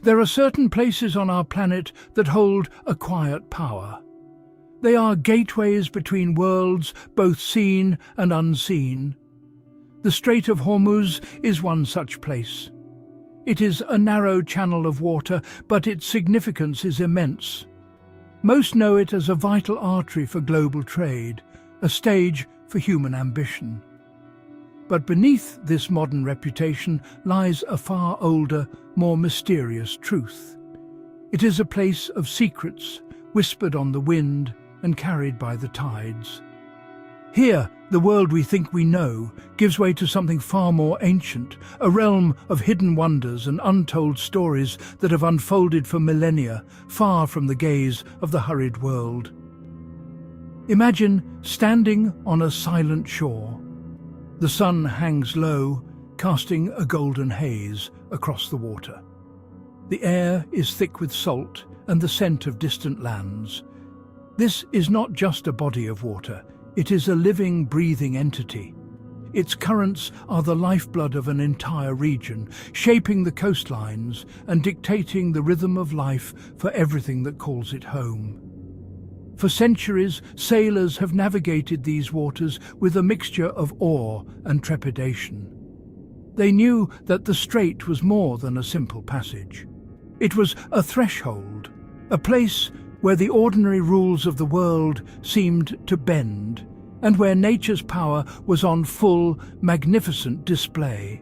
There are certain places on our planet that hold a quiet power. They are gateways between worlds, both seen and unseen. The Strait of Hormuz is one such place. It is a narrow channel of water, but its significance is immense. Most know it as a vital artery for global trade, a stage for human ambition. But beneath this modern reputation lies a far older, more mysterious truth. It is a place of secrets, whispered on the wind and carried by the tides. Here, the world we think we know gives way to something far more ancient, a realm of hidden wonders and untold stories that have unfolded for millennia, far from the gaze of the hurried world. Imagine standing on a silent shore. The sun hangs low, casting a golden haze across the water. The air is thick with salt and the scent of distant lands. This is not just a body of water, it is a living, breathing entity. Its currents are the lifeblood of an entire region, shaping the coastlines and dictating the rhythm of life for everything that calls it home. For centuries, sailors have navigated these waters with a mixture of awe and trepidation. They knew that the strait was more than a simple passage. It was a threshold, a place where the ordinary rules of the world seemed to bend, and where nature's power was on full, magnificent display.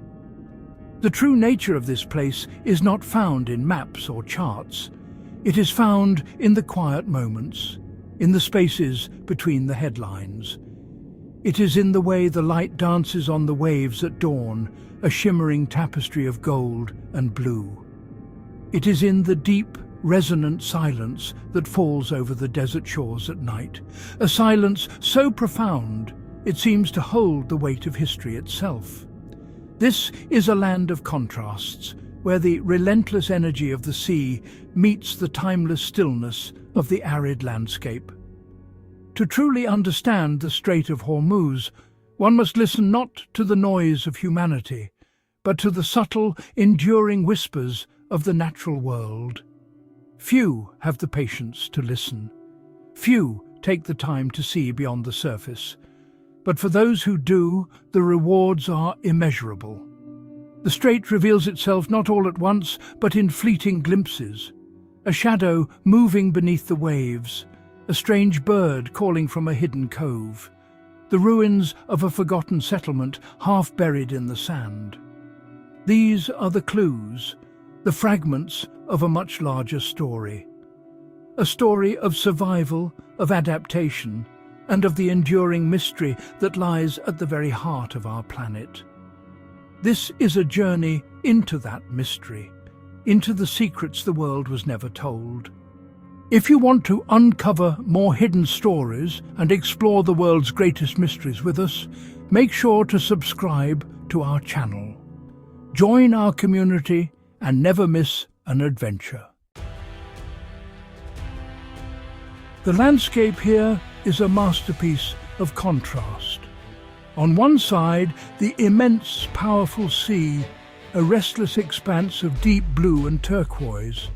The true nature of this place is not found in maps or charts. It is found in the quiet moments, in the spaces between the headlines. It is in the way the light dances on the waves at dawn, a shimmering tapestry of gold and blue. It is in the deep, resonant silence that falls over the desert shores at night, a silence so profound it seems to hold the weight of history itself. This is a land of contrasts, where the relentless energy of the sea meets the timeless stillness of the arid landscape. To truly understand the Strait of Hormuz, one must listen not to the noise of humanity, but to the subtle, enduring whispers of the natural world. Few have the patience to listen. Few take the time to see beyond the surface. But for those who do, the rewards are immeasurable. The strait reveals itself not all at once, but in fleeting glimpses. A shadow moving beneath the waves, a strange bird calling from a hidden cove, the ruins of a forgotten settlement half buried in the sand. These are the clues, the fragments of a much larger story. A story of survival, of adaptation, and of the enduring mystery that lies at the very heart of our planet. This is a journey into that mystery, into the secrets the world was never told. If you want to uncover more hidden stories and explore the world's greatest mysteries with us, make sure to subscribe to our channel. Join our community and never miss an adventure. The landscape here is a masterpiece of contrast. On one side, the immense, powerful sea, a restless expanse of deep blue and turquoise.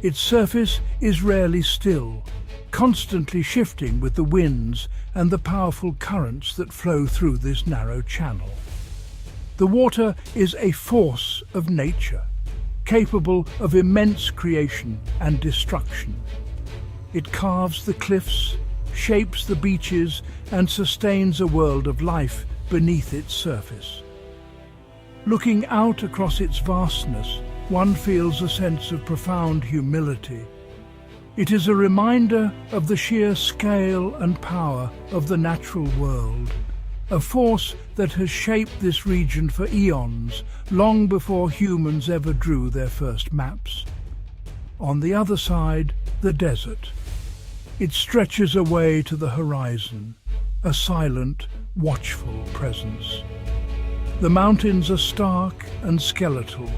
Its surface is rarely still, constantly shifting with the winds and the powerful currents that flow through this narrow channel. The water is a force of nature, capable of immense creation and destruction. It carves the cliffs, shapes the beaches, and sustains a world of life beneath its surface. Looking out across its vastness, one feels a sense of profound humility. It is a reminder of the sheer scale and power of the natural world, a force that has shaped this region for eons, long before humans ever drew their first maps. On the other side, the desert. It stretches away to the horizon, a silent, watchful presence. The mountains are stark and skeletal,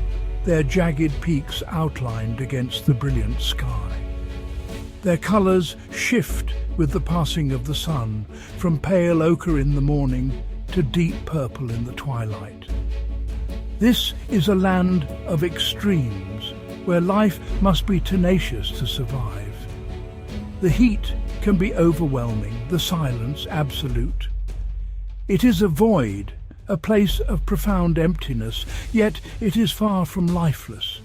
their jagged peaks outlined against the brilliant sky. Their colors shift with the passing of the sun, from pale ochre in the morning to deep purple in the twilight. This is a land of extremes, where life must be tenacious to survive. The heat can be overwhelming, the silence absolute. It is a void, a place of profound emptiness, yet it is far from lifeless.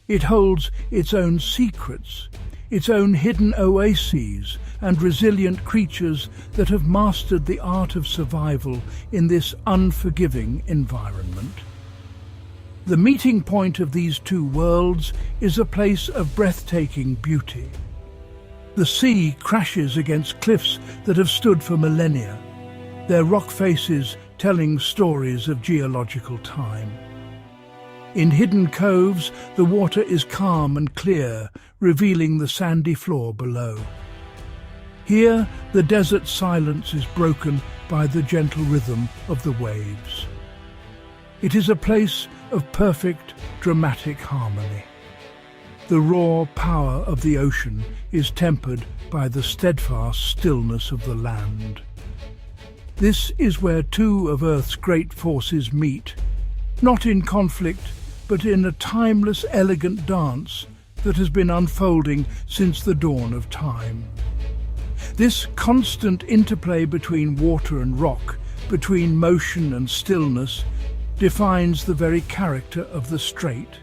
It holds its own secrets, its own hidden oases and resilient creatures that have mastered the art of survival in this unforgiving environment. The meeting point of these two worlds is a place of breathtaking beauty. The sea crashes against cliffs that have stood for millennia, their rock faces telling stories of geological time. In hidden coves, the water is calm and clear, revealing the sandy floor below. Here, the desert silence is broken by the gentle rhythm of the waves. It is a place of perfect, dramatic harmony. The raw power of the ocean is tempered by the steadfast stillness of the land. This is where two of Earth's great forces meet, not in conflict, but in a timeless, elegant dance that has been unfolding since the dawn of time. This constant interplay between water and rock, between motion and stillness, defines the very character of the strait.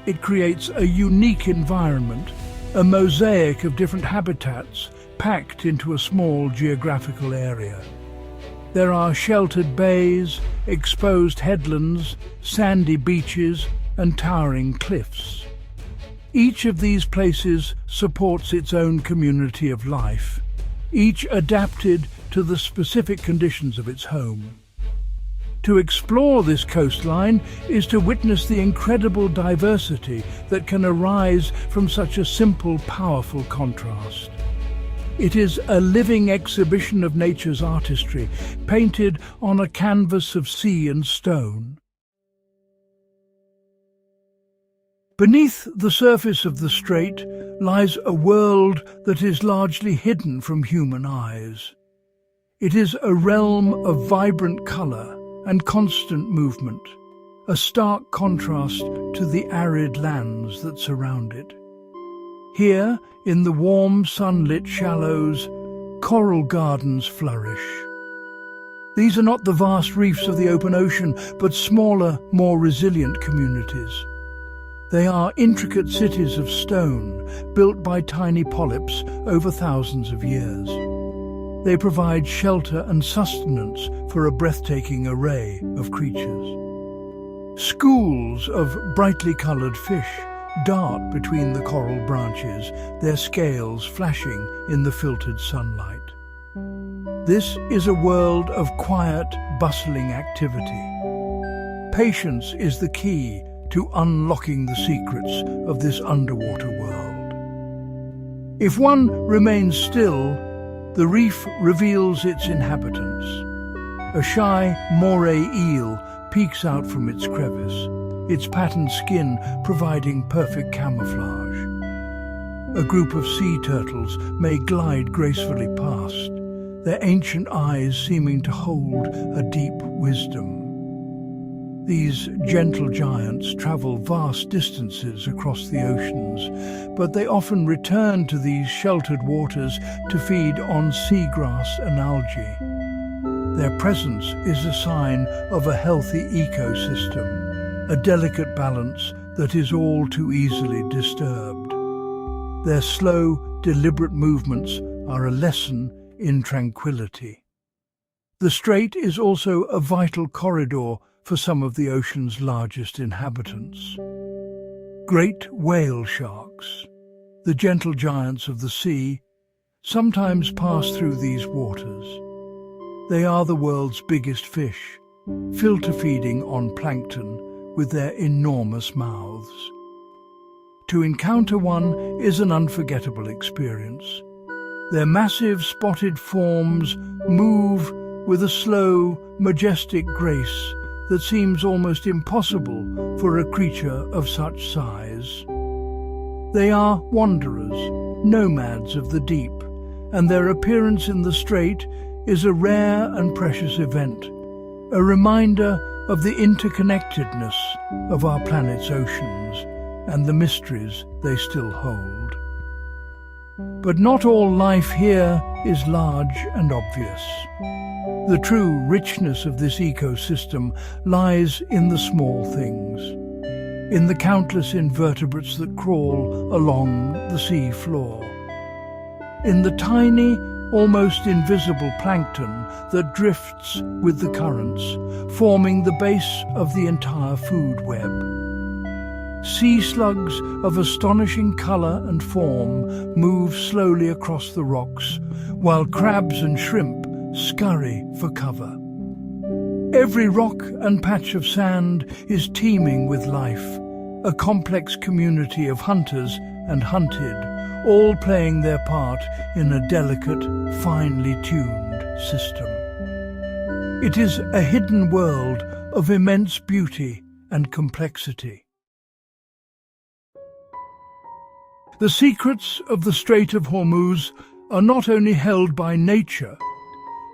It creates a unique environment, a mosaic of different habitats packed into a small geographical area. There are sheltered bays, exposed headlands, sandy beaches, and towering cliffs. Each of these places supports its own community of life, each adapted to the specific conditions of its home. To explore this coastline is to witness the incredible diversity that can arise from such a simple, powerful contrast. It is a living exhibition of nature's artistry, painted on a canvas of sea and stone. Beneath the surface of the strait lies a world that is largely hidden from human eyes. It is a realm of vibrant colour and constant movement, a stark contrast to the arid lands that surround it. Here, in the warm, sunlit shallows, coral gardens flourish. These are not the vast reefs of the open ocean, but smaller, more resilient communities. They are intricate cities of stone, built by tiny polyps over thousands of years. They provide shelter and sustenance for a breathtaking array of creatures. Schools of brightly coloured fish dart between the coral branches, their scales flashing in the filtered sunlight. This is a world of quiet, bustling activity. Patience is the key to unlocking the secrets of this underwater world. If one remains still, the reef reveals its inhabitants. A shy moray eel peeks out from its crevice, its patterned skin providing perfect camouflage. A group of sea turtles may glide gracefully past, their ancient eyes seeming to hold a deep wisdom. These gentle giants travel vast distances across the oceans, but they often return to these sheltered waters to feed on seagrass and algae. Their presence is a sign of a healthy ecosystem, a delicate balance that is all too easily disturbed. Their slow, deliberate movements are a lesson in tranquility. The strait is also a vital corridor for some of the ocean's largest inhabitants. Great whale sharks, the gentle giants of the sea, sometimes pass through these waters. They are the world's biggest fish, filter feeding on plankton with their enormous mouths. To encounter one is an unforgettable experience. Their massive spotted forms move with a slow, majestic grace that seems almost impossible for a creature of such size. They are wanderers, nomads of the deep, and their appearance in the strait is a rare and precious event, a reminder of the interconnectedness of our planet's oceans and the mysteries they still hold. But not all life here is large and obvious. The true richness of this ecosystem lies in the small things, in the countless invertebrates that crawl along the sea floor, in the tiny, almost invisible plankton that drifts with the currents, forming the base of the entire food web. Sea slugs of astonishing colour and form move slowly across the rocks, while crabs and shrimp scurry for cover. Every rock and patch of sand is teeming with life, a complex community of hunters and hunted, all playing their part in a delicate, finely tuned system. It is a hidden world of immense beauty and complexity. The secrets of the Strait of Hormuz are not only held by nature,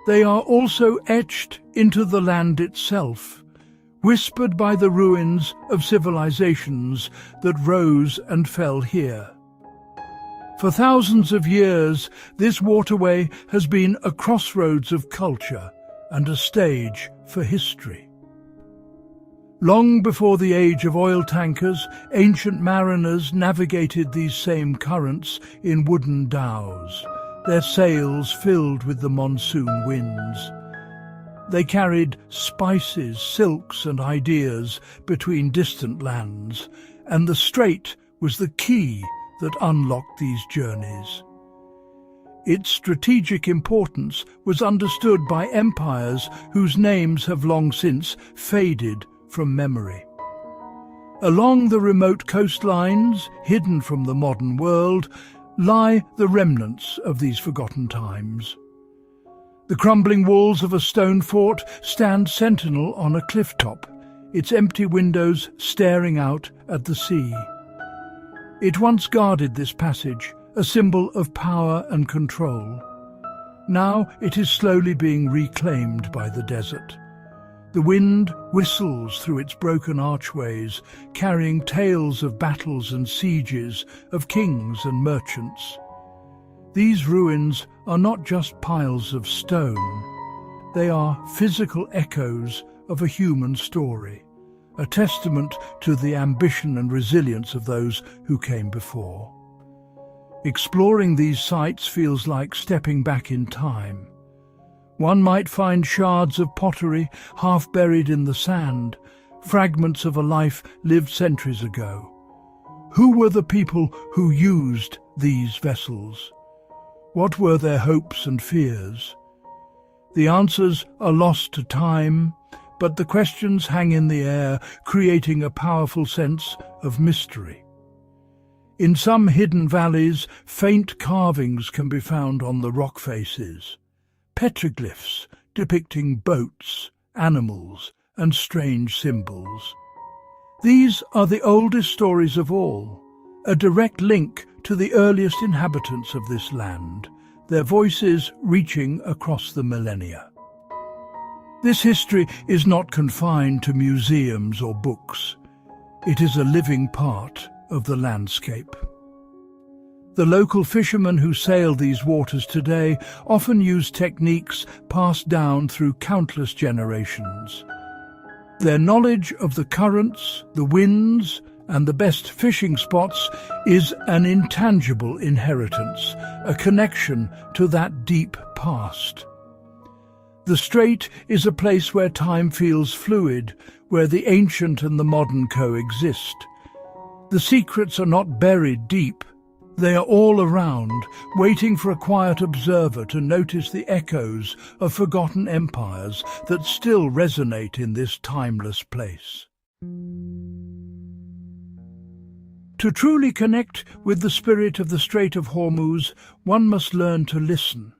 they are also etched into the land itself, whispered by the ruins of civilizations that rose and fell here. For thousands of years, this waterway has been a crossroads of culture and a stage for history. Long before the age of oil tankers, ancient mariners navigated these same currents in wooden dhows, their sails filled with the monsoon winds. They carried spices, silks and ideas between distant lands, and the strait was the key that unlocked these journeys. Its strategic importance was understood by empires whose names have long since faded from memory. Along the remote coastlines, hidden from the modern world, lie the remnants of these forgotten times. The crumbling walls of a stone fort stand sentinel on a cliff top, its empty windows staring out at the sea. It once guarded this passage, a symbol of power and control. Now it is slowly being reclaimed by the desert. The wind whistles through its broken archways, carrying tales of battles and sieges, of kings and merchants. These ruins are not just piles of stone. They are physical echoes of a human story, a testament to the ambition and resilience of those who came before. Exploring these sites feels like stepping back in time. One might find shards of pottery half buried in the sand, fragments of a life lived centuries ago. Who were the people who used these vessels? What were their hopes and fears? The answers are lost to time, but the questions hang in the air, creating a powerful sense of mystery. In some hidden valleys, faint carvings can be found on the rock faces. Petroglyphs depicting boats, animals, and strange symbols. These are the oldest stories of all, a direct link to the earliest inhabitants of this land, their voices reaching across the millennia. This history is not confined to museums or books. It is a living part of the landscape. The local fishermen who sail these waters today often use techniques passed down through countless generations. Their knowledge of the currents, the winds, and the best fishing spots is an intangible inheritance, a connection to that deep past. The strait is a place where time feels fluid, where the ancient and the modern coexist. The secrets are not buried deep. They are all around, waiting for a quiet observer to notice the echoes of forgotten empires that still resonate in this timeless place. To truly connect with the spirit of the Strait of Hormuz, one must learn to listen.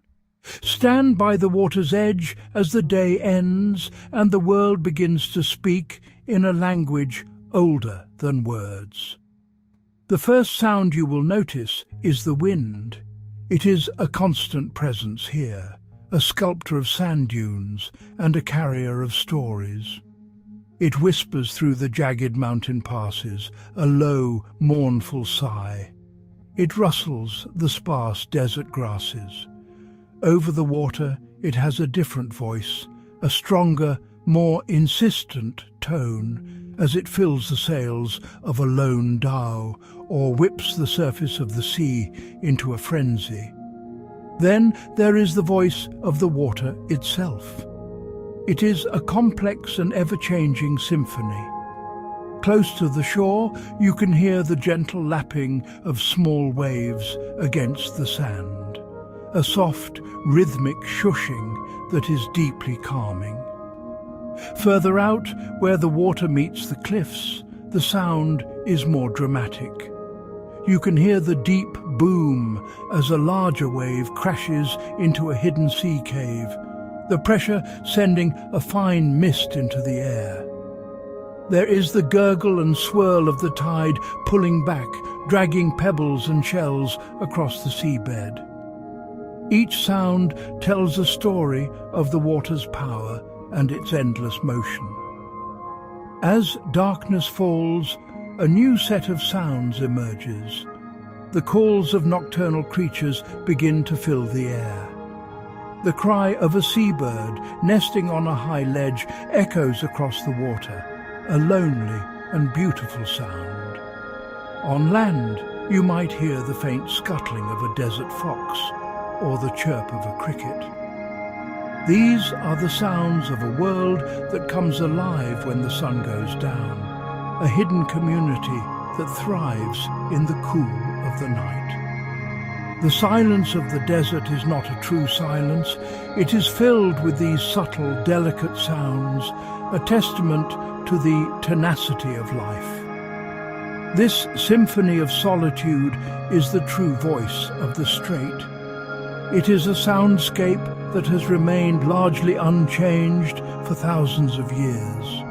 Stand by the water's edge as the day ends and the world begins to speak in a language older than words. The first sound you will notice is the wind. It is a constant presence here, a sculptor of sand dunes and a carrier of stories. It whispers through the jagged mountain passes, a low, mournful sigh. It rustles the sparse desert grasses. Over the water, it has a different voice, a stronger, more insistent tone, as it fills the sails of a lone dhow or whips the surface of the sea into a frenzy. Then there is the voice of the water itself. It is a complex and ever-changing symphony. Close to the shore, you can hear the gentle lapping of small waves against the sand, a soft, rhythmic shushing that is deeply calming. Further out, where the water meets the cliffs, the sound is more dramatic. You can hear the deep boom as a larger wave crashes into a hidden sea cave, the pressure sending a fine mist into the air. There is the gurgle and swirl of the tide pulling back, dragging pebbles and shells across the seabed. Each sound tells a story of the water's power and its endless motion. As darkness falls, a new set of sounds emerges. The calls of nocturnal creatures begin to fill the air. The cry of a seabird nesting on a high ledge echoes across the water, a lonely and beautiful sound. On land, you might hear the faint scuttling of a desert fox or the chirp of a cricket. These are the sounds of a world that comes alive when the sun goes down, a hidden community that thrives in the cool of the night. The silence of the desert is not a true silence. It is filled with these subtle, delicate sounds, a testament to the tenacity of life. This symphony of solitude is the true voice of the Strait. It is a soundscape that has remained largely unchanged for thousands of years.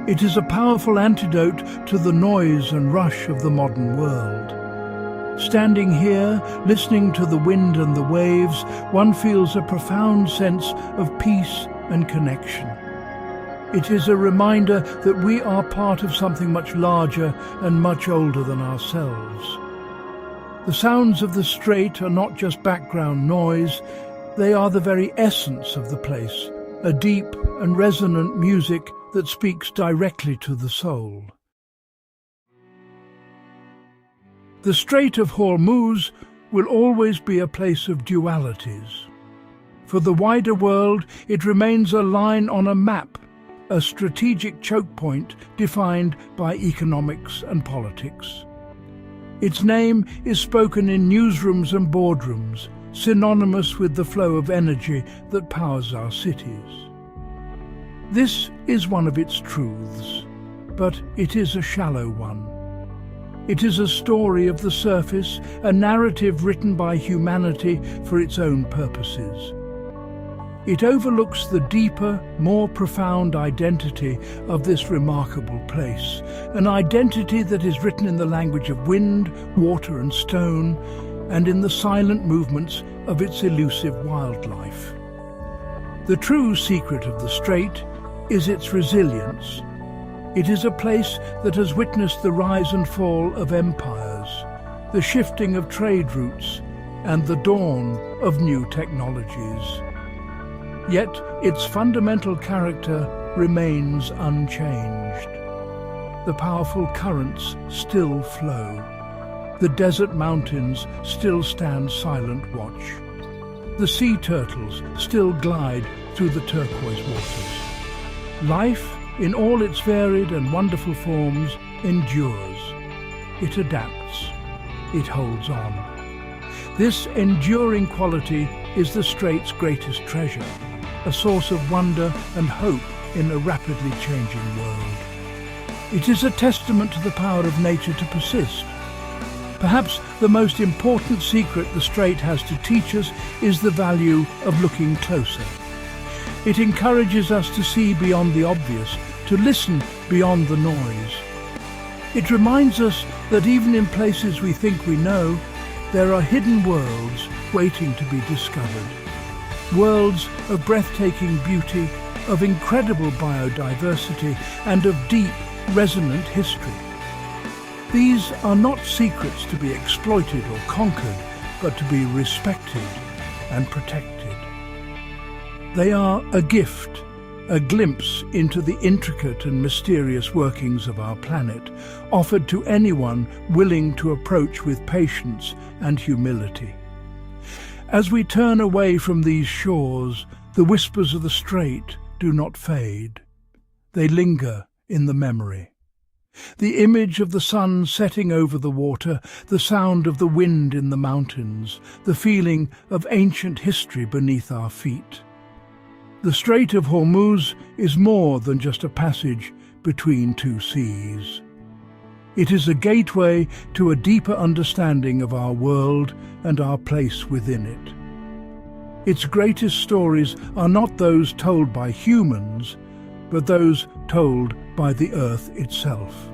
It is a powerful antidote to the noise and rush of the modern world. Standing here, listening to the wind and the waves, one feels a profound sense of peace and connection. It is a reminder that we are part of something much larger and much older than ourselves. The sounds of the Strait are not just background noise, they are the very essence of the place, a deep and resonant music that speaks directly to the soul. The Strait of Hormuz will always be a place of dualities. For the wider world, it remains a line on a map, a strategic chokepoint defined by economics and politics. Its name is spoken in newsrooms and boardrooms, synonymous with the flow of energy that powers our cities. This is one of its truths, but it is a shallow one. It is a story of the surface, a narrative written by humanity for its own purposes. It overlooks the deeper, more profound identity of this remarkable place, an identity that is written in the language of wind, water and stone, and in the silent movements of its elusive wildlife. The true secret of the Strait is its resilience. It is a place that has witnessed the rise and fall of empires, the shifting of trade routes, and the dawn of new technologies. Yet its fundamental character remains unchanged. The powerful currents still flow. The desert mountains still stand silent watch. The sea turtles still glide through the turquoise waters. Life, in all its varied and wonderful forms, endures. It adapts. It holds on. This enduring quality is the Strait's greatest treasure, a source of wonder and hope in a rapidly changing world. It is a testament to the power of nature to persist. Perhaps the most important secret the Strait has to teach us is the value of looking closer. It encourages us to see beyond the obvious, to listen beyond the noise. It reminds us that even in places we think we know, there are hidden worlds waiting to be discovered. Worlds of breathtaking beauty of incredible biodiversity and of deep, resonant history. These are not secrets to be exploited or conquered, but to be respected and protected. They are a gift, a glimpse into the intricate and mysterious workings of our planet, offered to anyone willing to approach with patience and humility. As we turn away from these shores, the whispers of the strait do not fade. They linger in the memory. The image of the sun setting over the water, the sound of the wind in the mountains, the feeling of ancient history beneath our feet. The Strait of Hormuz is more than just a passage between two seas. It is a gateway to a deeper understanding of our world and our place within it. Its greatest stories are not those told by humans, but those told by the earth itself.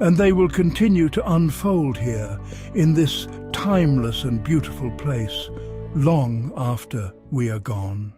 And they will continue to unfold here, in this timeless and beautiful place, long after we are gone.